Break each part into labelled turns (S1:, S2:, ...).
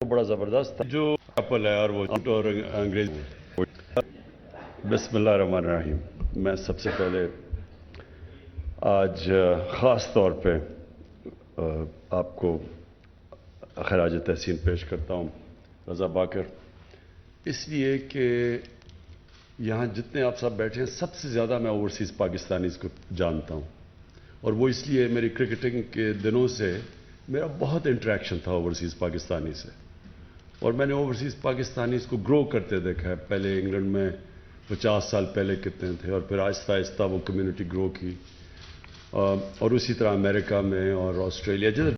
S1: बड़ा ज़बरदस्त था जो कपल है और वो और अंग्रेज। बिस्मिल्लाहिर्रहमानिर्रहीम। मैं सबसे पहले आज ख़ास तौर पे आपको खराज तहसीन पेश करता हूँ रज़ा बाकर, इसलिए कि यहाँ जितने आप सब बैठे हैं सबसे ज़्यादा मैं ओवरसीज़ पाकिस्तानीज़ को जानता हूँ, और वो इसलिए मेरी क्रिकेटिंग के दिनों से मेरा बहुत इंटरेक्शन था ओवरसीज़ पाकिस्तानी से, और मैंने ओवरसीज़ पाकिस्तानीज़ को ग्रो करते देखा है। पहले इंग्लैंड में 50 साल पहले कितने थे, और फिर आहिस्ता आहिस्ता वो कम्युनिटी ग्रो की, और उसी तरह अमेरिका में और ऑस्ट्रेलिया जिधर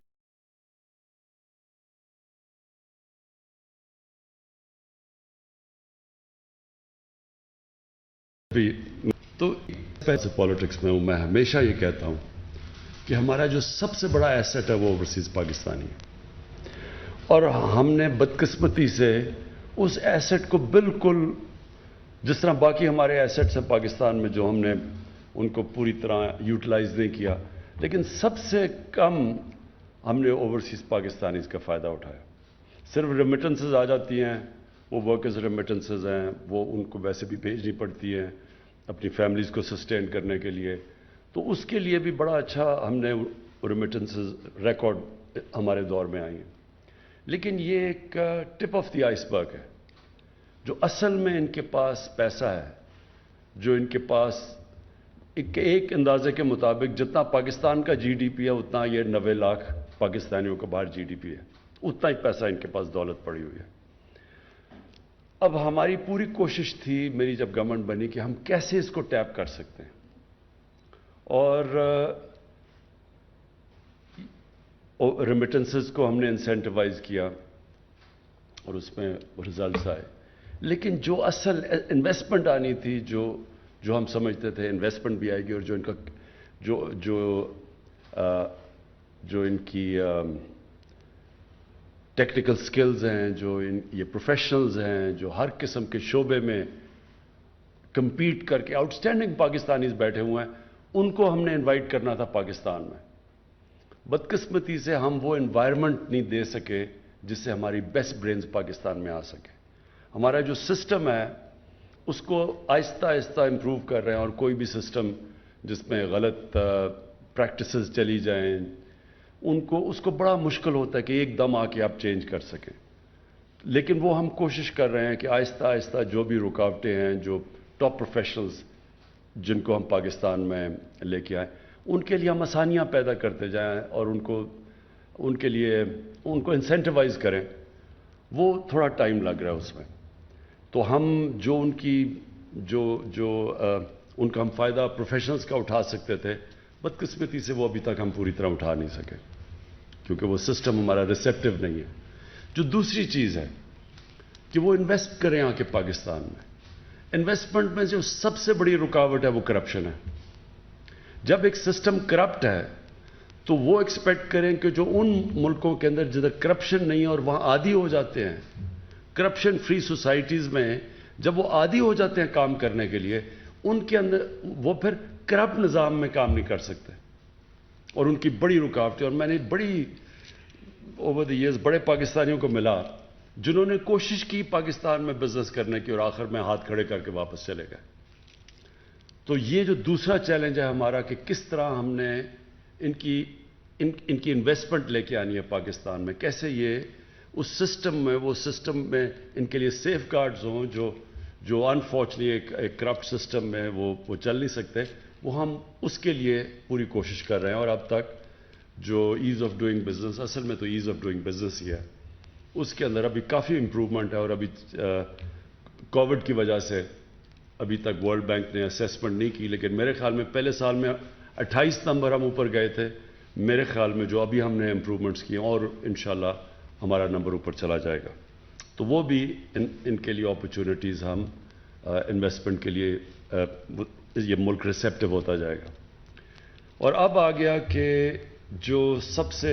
S1: भी। तो पैसे पॉलिटिक्स में हूँ, मैं हमेशा ये कहता हूँ कि हमारा जो सबसे बड़ा एसेट है वो ओवरसीज़ पाकिस्तानी है, और हमने बदकिस्मती से उस एसेट को बिल्कुल जिस तरह बाकी हमारे एसेट्स हैं पाकिस्तान में जो हमने उनको पूरी तरह यूटिलाइज नहीं किया, लेकिन सबसे कम हमने ओवरसीज़ पाकिस्तानीज़ का फ़ायदा उठाया। सिर्फ रेमिटेंसेस आ जाती हैं, वो वर्कर्स रेमिटेंसेस हैं, वो उनको वैसे भी भेजनी पड़ती हैं अपनी फैमिलीज़ को सस्टेन करने के लिए, तो उसके लिए भी बड़ा अच्छा हमने रेमिटेंसेस रिकॉर्ड हमारे दौर में आई हैं। लेकिन ये एक टिप ऑफ द आइसबर्ग है। जो असल में इनके पास पैसा है, जो इनके पास एक अंदाजे के मुताबिक जितना पाकिस्तान का जीडीपी है उतना ये 90 लाख पाकिस्तानियों का बाहर जीडीपी है, उतना ही पैसा इनके पास दौलत पड़ी हुई है। अब हमारी पूरी कोशिश थी मेरी जब गवर्नमेंट बनी कि हम कैसे इसको टैप कर सकते हैं, और रेमिटेंसेस को हमने इंसेंटिवाइज किया और उसमें रिजल्ट्स आए। लेकिन जो असल इन्वेस्टमेंट आनी थी, जो हम समझते थे इन्वेस्टमेंट भी आएगी, और जो इनका जो इनकी टेक्निकल स्किल्स हैं, जो ये प्रोफेशनल्स हैं जो हर किस्म के शोबे में compete करके आउटस्टैंडिंग पाकिस्तानीज बैठे हुए हैं, उनको हमने इनवाइट करना था पाकिस्तान में। बदकिस्मती से हम वो एनवायरनमेंट नहीं दे सके जिससे हमारी बेस्ट ब्रेन्स पाकिस्तान में आ सके। हमारा जो सिस्टम है उसको आहिस्ता आहिस्ता इम्प्रूव कर रहे हैं, और कोई भी सिस्टम जिसमें गलत प्रैक्टिसेस चली जाएं उसको बड़ा मुश्किल होता है कि एकदम आके आप चेंज कर सकें। लेकिन वो हम कोशिश कर रहे हैं कि आहिस्ता आहिस्ता जो भी रुकावटें हैं, जो टॉप प्रोफेशनल्स जिनको हम पाकिस्तान में लेके आए, उनके लिए हम आसानियाँ पैदा करते जाएं और उनके लिए उनको इंसेंटिवाइज करें। वो थोड़ा टाइम लग रहा है उसमें। तो हम जो उनका हम फ़ायदा प्रोफेशनल्स का उठा सकते थे, बदकिस्मती से वो अभी तक हम पूरी तरह उठा नहीं सके, क्योंकि वो सिस्टम हमारा रिसेप्टिव नहीं है। जो दूसरी चीज़ है कि वो इन्वेस्ट करें आके पाकिस्तान में। इन्वेस्टमेंट में जो सबसे बड़ी रुकावट है वो करप्शन है। जब एक सिस्टम करप्ट है तो वो एक्सपेक्ट करें कि जो उन मुल्कों के अंदर जिधर करप्शन नहीं है और वहाँ आदी हो जाते हैं, करप्शन फ्री सोसाइटीज़ में जब वो आदी हो जाते हैं काम करने के लिए, उनके अंदर वो फिर करप्ट निज़ाम में काम नहीं कर सकते, और उनकी बड़ी रुकावटें। और मैंने बड़ी ओवर द ईयर्स बड़े पाकिस्तानियों को मिला जिन्होंने कोशिश की पाकिस्तान में बिजनेस करने की, और आखिर में हाथ खड़े करके वापस चले गए। तो ये जो दूसरा चैलेंज है हमारा कि किस तरह हमने इनकी इन्वेस्टमेंट लेके आनी है पाकिस्तान में, कैसे ये उस सिस्टम में इनके लिए सेफ गार्ड्स हों जो अनफॉर्चुनेटली एक करप्ट सिस्टम में वो चल नहीं सकते। वो हम उसके लिए पूरी कोशिश कर रहे हैं। और अब तक जो ईज़ ऑफ डूइंग बिजनेस, असल में तो ईज़ ऑफ डूइंग बिजनेस ही है, उसके अंदर अभी काफ़ी इम्प्रूवमेंट है। और अभी कोविड की वजह से अभी तक वर्ल्ड बैंक ने असेसमेंट नहीं की, लेकिन मेरे ख्याल में पहले साल में 28 नंबर हम ऊपर गए थे। मेरे ख्याल में जो अभी हमने इम्प्रूवमेंट्स किए और इंशाल्लाह हमारा नंबर ऊपर चला जाएगा। तो वो भी इनके लिए अपॉर्चुनिटीज़ हम इन्वेस्टमेंट के लिए ये मुल्क रिसेप्टिव होता जाएगा। और अब आ गया कि जो सबसे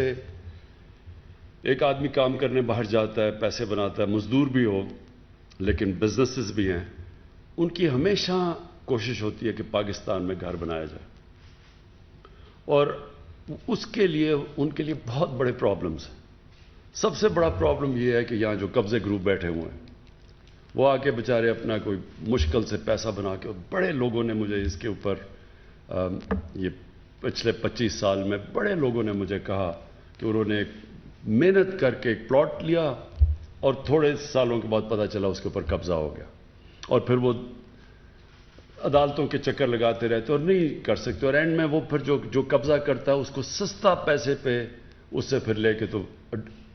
S1: एक आदमी काम करने बाहर जाता है, पैसे बनाता है, मजदूर भी हो लेकिन बिजनेसेस भी हैं, उनकी हमेशा कोशिश होती है कि पाकिस्तान में घर बनाया जाए, और उसके लिए उनके लिए बहुत बड़े प्रॉब्लम्स हैं। सबसे बड़ा प्रॉब्लम ये है कि यहाँ जो कब्जे ग्रुप बैठे हुए हैं वो आके बेचारे अपना कोई मुश्किल से पैसा बना के, और बड़े लोगों ने मुझे इसके ऊपर ये पिछले 25 साल में बड़े लोगों ने मुझे कहा कि उन्होंने मेहनत करके एक प्लॉट लिया और थोड़े सालों के बाद पता चला उसके ऊपर कब्जा हो गया, और फिर वो अदालतों के चक्कर लगाते रहते और नहीं कर सकते, और एंड में वो फिर जो कब्जा करता है उसको सस्ता पैसे पे उससे फिर लेके तो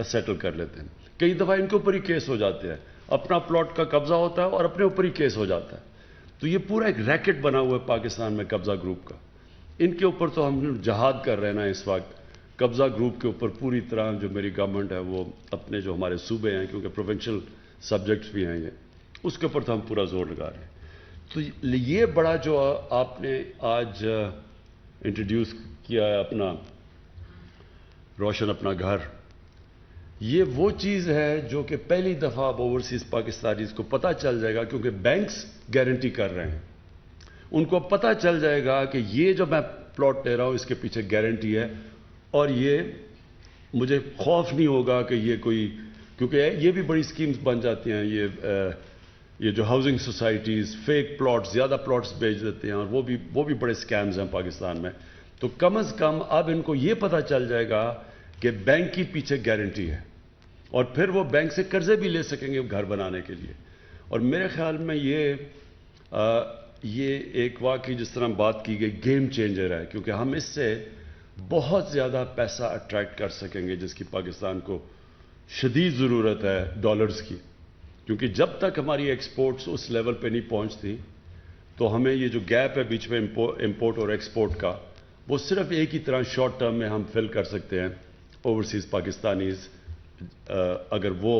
S1: सेटल कर लेते हैं। कई दफ़ा इनके ऊपर ही केस हो जाते हैं, अपना प्लॉट का कब्जा होता है और अपने ऊपर ही केस हो जाता है। तो ये पूरा एक रैकेट बना हुआ है पाकिस्तान में कब्जा ग्रुप का। इनके ऊपर तो हम जहाद कर रहे हैं ना इस वक्त, कब्जा ग्रुप के ऊपर पूरी तरह जो मेरी गवर्नमेंट है वो अपने जो हमारे सूबे हैं, क्योंकि प्रोविंशियल सब्जेक्ट्स भी हैं ये, उसके ऊपर तो हम पूरा जोर लगा रहे हैं। तो ये बड़ा जो आपने आज इंट्रोड्यूस किया है अपना रोशन अपना घर, ये वो चीज़ है जो कि पहली दफ़ा अब ओवरसीज़ पाकिस्तानीज़ को पता चल जाएगा, क्योंकि बैंक्स गारंटी कर रहे हैं, उनको पता चल जाएगा कि ये जो मैं प्लॉट ले रहा हूँ इसके पीछे गारंटी है, और ये मुझे खौफ नहीं होगा कि ये कोई, क्योंकि ये भी बड़ी स्कीम्स बन जाती हैं, ये जो हाउसिंग सोसाइटीज़ फेक प्लॉट्स, ज़्यादा प्लॉट्स बेच देते हैं, और वो भी बड़े स्कैम्स हैं पाकिस्तान में। तो कम से कम अब इनको ये पता चल जाएगा कि बैंक की पीछे गारंटी है, और फिर वो बैंक से कर्जे भी ले सकेंगे घर बनाने के लिए। और मेरे ख्याल में ये एक वाकई जिस तरह बात की गई गेम चेंजर है, क्योंकि हम इससे बहुत ज़्यादा पैसा अट्रैक्ट कर सकेंगे जिसकी पाकिस्तान को शदीद ज़रूरत है डॉलर्स की, क्योंकि जब तक हमारी एक्सपोर्ट्स उस लेवल पे नहीं पहुंचती तो हमें ये जो गैप है बीच में इंपोर्ट और एक्सपोर्ट का, वो सिर्फ एक ही तरह शॉर्ट टर्म में हम फिल कर सकते हैं ओवरसीज़ पाकिस्तानीज़ अगर वो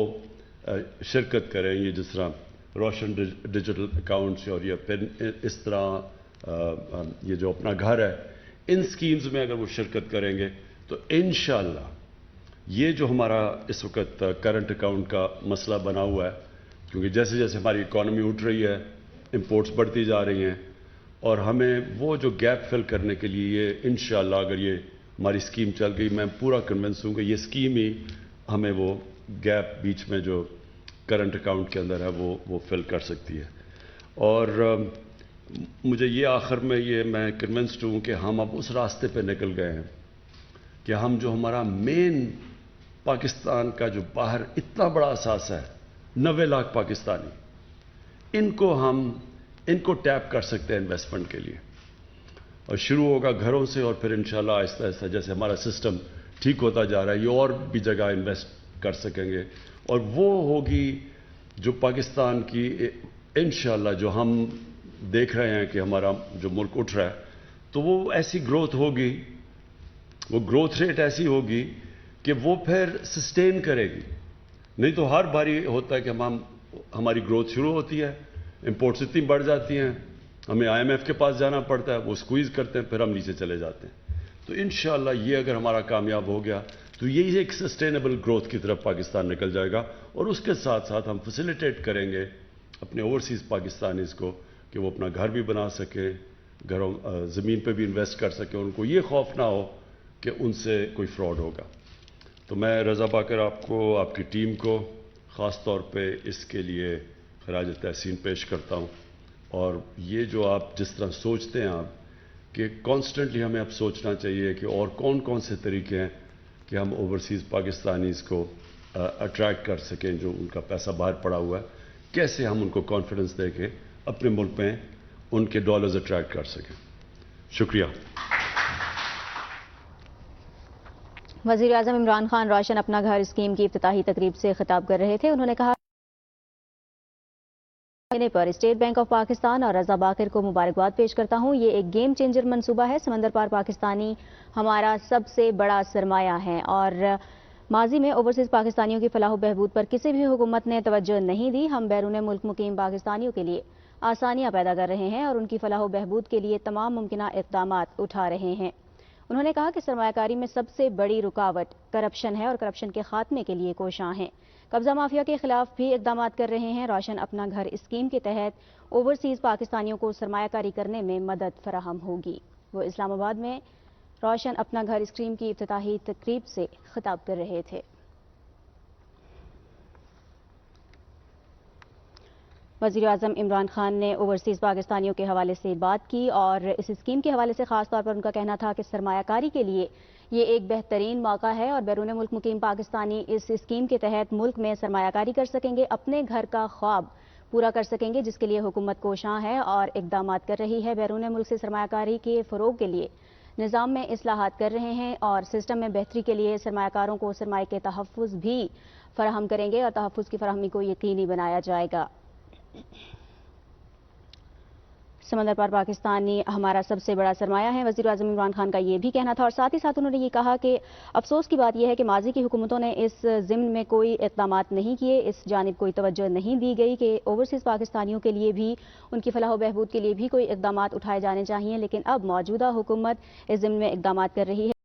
S1: शिरकत करें, ये जिस तरह रोशन डिजिटल अकाउंट्स और या फिर इस तरह ये जो अपना घर है, इन स्कीम्स में अगर वो शिरकत करेंगे तो इंशाअल्लाह ये जो हमारा इस वक्त करंट अकाउंट का मसला बना हुआ है, क्योंकि जैसे जैसे हमारी इकॉनमी उठ रही है, इंपोर्ट्स बढ़ती जा रही हैं, और हमें वो जो गैप फिल करने के लिए ये इंशाअल्लाह अगर ये हमारी स्कीम चल गई, मैं पूरा कन्विंस हूँ कि ये स्कीम ही हमें वो गैप बीच में जो करंट अकाउंट के अंदर है वो फिल कर सकती है। और मुझे ये आखिर में ये मैं कन्विंस्ड हूँ कि हम अब उस रास्ते पे निकल गए हैं कि हम जो हमारा मेन पाकिस्तान का जो बाहर इतना बड़ा असासा है 90 लाख पाकिस्तानी, इनको टैप कर सकते हैं इन्वेस्टमेंट के लिए, और शुरू होगा घरों से, और फिर इंशाल्लाह आहिस्ता आहिस्ता जैसे हमारा सिस्टम ठीक होता जा रहा है ये और भी जगह इन्वेस्ट कर सकेंगे, और वो होगी जो पाकिस्तान की इंशाल्लाह जो हम देख रहे हैं कि हमारा जो मुल्क उठ रहा है, तो वो ऐसी ग्रोथ होगी, वो ग्रोथ रेट ऐसी होगी कि वो फिर सस्टेन करेगी। नहीं तो हर बारी होता है कि हमारी ग्रोथ शुरू होती है, इंपोर्ट्स इतनी बढ़ जाती हैं, हमें IMF के पास जाना पड़ता है, वो स्क्वीज़ करते हैं, फिर हम नीचे चले जाते हैं। तो इंशाअल्लाह ये अगर हमारा कामयाब हो गया तो यही एक सस्टेनेबल ग्रोथ की तरफ पाकिस्तान निकल जाएगा, और उसके साथ साथ हम फैसिलिटेट करेंगे अपने ओवरसीज़ पाकिस्तानीज़ को कि वो अपना घर भी बना सके, ज़मीन पे भी इन्वेस्ट कर सके, उनको ये खौफ ना हो कि उनसे कोई फ्रॉड होगा। तो मैं रज़ा बाकर आपको, आपकी टीम को ख़ास तौर पे इसके लिए खराज तहसीन पेश करता हूँ। और ये जो आप जिस तरह सोचते हैं आप कि कॉन्स्टेंटली हमें अब सोचना चाहिए कि और कौन कौन से तरीके हैं कि हम ओवरसीज़ पाकिस्तानीज़ को अट्रैक्ट कर सकें, जो उनका पैसा बाहर पड़ा हुआ है, कैसे हम उनको कॉन्फिडेंस दे के अपने मुल्क में उनके डॉलर्स अट्रैक्ट कर सकें। शुक्रिया।
S2: वज़ीर आज़म इमरान खान रोशन अपना घर स्कीम की इफ्तिताही तकरीब से खिताब कर रहे थे। उन्होंने कहा पर स्टेट बैंक ऑफ पाकिस्तान और रज़ा बाकर को मुबारकबाद पेश करता हूं। ये एक गेम चेंजर मंसूबा है। समंदर पार पाकिस्तानी हमारा सबसे बड़ा सरमाया है, और माजी में ओवरसीज़ पाकिस्तानियों की फलाह बहबूद पर किसी भी हुकूमत ने तवज्जो नहीं दी। हम बैरून मुल्क मुकीम पाकिस्तानियों के लिए आसानियां पैदा कर रहे हैं और उनकी फलाह बहबूद के लिए तमाम मुमकिन इक़दामात उठा रहे हैं। उन्होंने कहा कि सरमायाकारी में सबसे बड़ी रुकावट करप्शन है और करप्शन के खात्मे के लिए कोशां हैं। कब्जा माफिया के खिलाफ भी इक़दाम कर रहे हैं। रोशन अपना घर स्कीम के तहत ओवरसीज़ पाकिस्तानियों को सरमायाकारी करने में मदद फराहम होगी। वो इस्लामाबाद में रोशन अपना घर स्कीम की इफ्तिताही तकरीब से खिताब कर रहे थे। وزیر اعظم عمران خان نے اوورسیز پاکستانیوں کے حوالے سے بات کی اور اس اسکیم کے حوالے سے خاص طور پر ان کا کہنا تھا کہ سرمایہ کاری کے لیے یہ ایک بہترین موقع ہے اور بیرون ملک مقیم پاکستانی اس اسکیم کے تحت ملک میں سرمایہ کاری کر سکیں گے، اپنے گھر کا خواب پورا کر سکیں گے، جس کے لیے حکومت کوشاں ہے اور اقدامات کر رہی ہے۔ بیرون ملک سے سرمایہ کاری کے فروغ کے لیے نظام میں اصلاحات کر رہے ہیں اور سسٹم میں بہتری کے لیے سرمایہ کاروں کو سرمایہ کے تحفظ بھی فراہم کریں گے اور تحفظ کی فراہمی کو یقینی بنایا جائے گا۔ سمندر پار پاکستانی ہمارا سب سے بڑا سرمایہ ہے، وزیر اعظم عمران خان کا یہ بھی کہنا تھا اور ساتھ ہی ساتھ انہوں نے یہ کہا کہ افسوس کی بات یہ ہے کہ ماضی کی حکومتوں نے اس ضمن میں کوئی اقدامات نہیں کیے، اس جانب کوئی توجہ نہیں دی گئی کہ اوورسیز پاکستانیوں کے لیے بھی، ان کی فلاح و بہبود کے لیے بھی کوئی اقدامات اٹھائے جانے چاہیے، لیکن اب موجودہ حکومت اس ضمن میں اقدامات کر رہی ہے۔